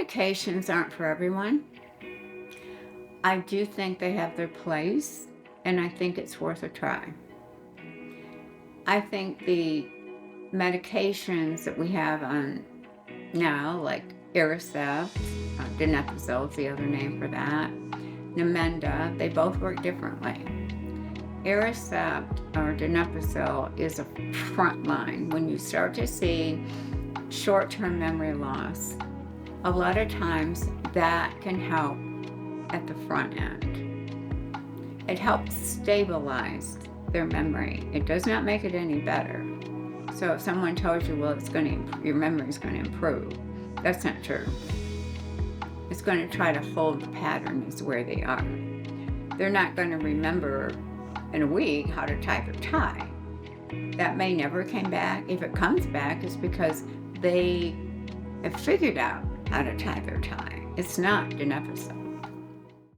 medications aren't for everyone. I do think they have their place, and I think it's worth a try. I think the medications that we have on now, like Aricept, donepezil is the other name for that, Namenda, they both work differently. Aricept or donepezil is a front line. When you start to see short-term memory loss, a lot of times that can help at the front end. It helps stabilize their memory. It does not make it any better. So if someone tells you, well, your memory is going to improve, that's not true. It's going to try to hold the patterns where they are. They're not going to remember in a week how to tie their tie. That may never come back. If it comes back, it's because they have figured out how to tie their tie. It's not donepezil.